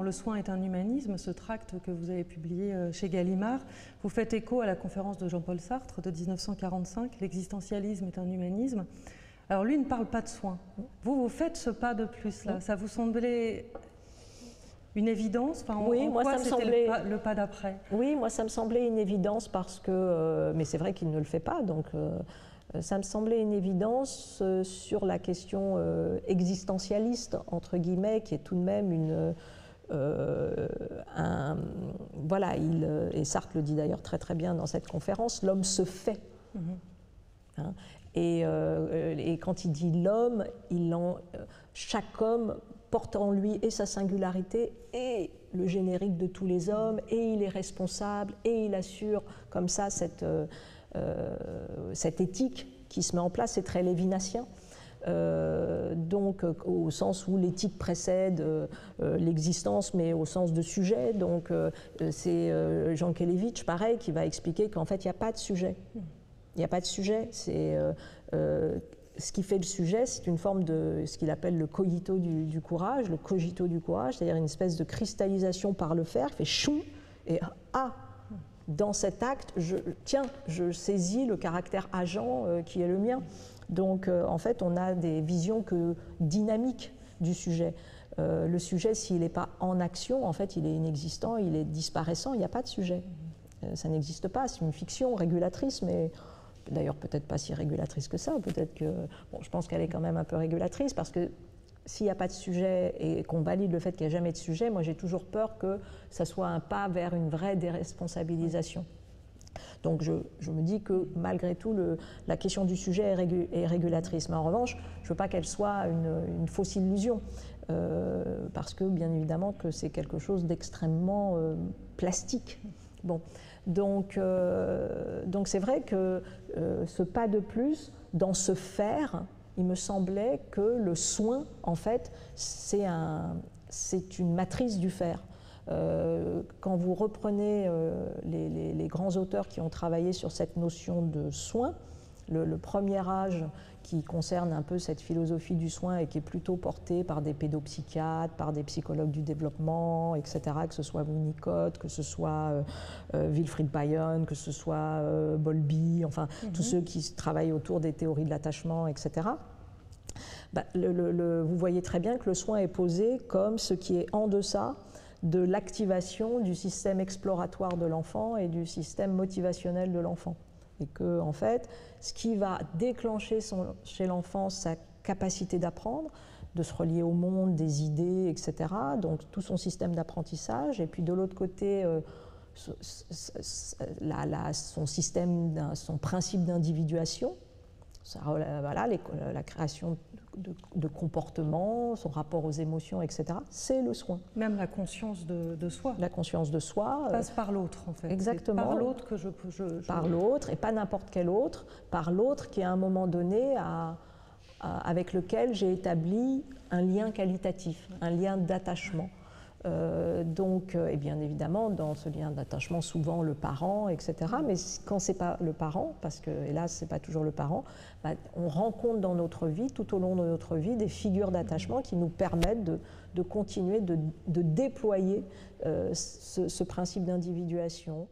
Le soin est un humanisme, ce tract que vous avez publié chez Gallimard, vous faites écho à la conférence de Jean-Paul Sartre de 1945, l'existentialisme est un humanisme. Alors lui ne parle pas de soins. Vous faites ce pas de plus là, ça vous semblait une évidence? Oui, moi ça me semblait le pas d'après. Oui, moi ça me semblait une évidence parce que, mais c'est vrai qu'il ne le fait pas, donc ça me semblait une évidence sur la question existentialiste entre guillemets, qui est tout de même une voilà, et Sartre le dit d'ailleurs très très bien dans cette conférence, l'homme se fait. Hein, et quand il dit l'homme, chaque homme porte en lui et sa singularité et le générique de tous les hommes, et il est responsable, et il assure comme ça cette éthique qui se met en place. C'est très lévinassien. Donc au sens où l'éthique précède l'existence, mais au sens de sujet. Donc c'est Jean Kelevitch, pareil, qui va expliquer qu'en fait il n'y a pas de sujet. Il n'y a pas de sujet. Ce qui fait le sujet, c'est une forme de ce qu'il appelle le cogito du courage, le cogito du courage, c'est-à-dire une espèce de cristallisation par le faire, qui fait chou, et dans cet acte, je saisis le caractère agent qui est le mien. Donc en fait, on a des visions dynamiques du sujet. Le sujet, s'il n'est pas en action, en fait, il est inexistant, il est disparaissant, il n'y a pas de sujet. Ça n'existe pas, c'est une fiction régulatrice, mais d'ailleurs peut-être pas si régulatrice que ça, peut-être que, bon, je pense qu'elle est quand même un peu régulatrice, parce que s'il n'y a pas de sujet et qu'on valide le fait qu'il n'y a jamais de sujet, moi j'ai toujours peur que ça soit un pas vers une vraie déresponsabilisation. Donc je me dis que malgré tout, la question du sujet est régulatrice. Mais en revanche, je ne veux pas qu'elle soit une fausse illusion, parce que bien évidemment que c'est quelque chose d'extrêmement plastique. Bon. Donc c'est vrai que ce pas de plus, dans ce faire, il me semblait que le soin, en fait, c'est une matrice du faire. Quand vous reprenez les grands auteurs qui ont travaillé sur cette notion de soin, le premier âge qui concerne un peu cette philosophie du soin et qui est plutôt portée par des pédopsychiatres, par des psychologues du développement, etc., que ce soit Winnicott, que ce soit Wilfried Bion, que ce soit Bowlby, enfin tous ceux qui travaillent autour des théories de l'attachement, etc. Vous voyez très bien que le soin est posé comme ce qui est en deçà de l'activation du système exploratoire de l'enfant et du système motivationnel de l'enfant. Et que, en fait, ce qui va déclencher chez l'enfant sa capacité d'apprendre, de se relier au monde, des idées, etc., donc tout son système d'apprentissage, et puis de l'autre côté, son principe d'individuation, voilà, la création de comportements, son rapport aux émotions, etc., c'est le soin. Même la conscience de soi. La conscience de soi. Passe par l'autre, en fait. Exactement. Par l'autre que je... Par l'autre, et pas n'importe quel autre, par l'autre qui, à un moment donné, avec lequel j'ai établi un lien qualitatif, un lien d'attachement. Et bien évidemment, dans ce lien d'attachement, souvent le parent, etc. Mais quand c'est pas le parent, parce que hélas c'est pas toujours le parent, on rencontre dans notre vie, tout au long de notre vie, des figures d'attachement qui nous permettent de continuer de déployer ce principe d'individuation.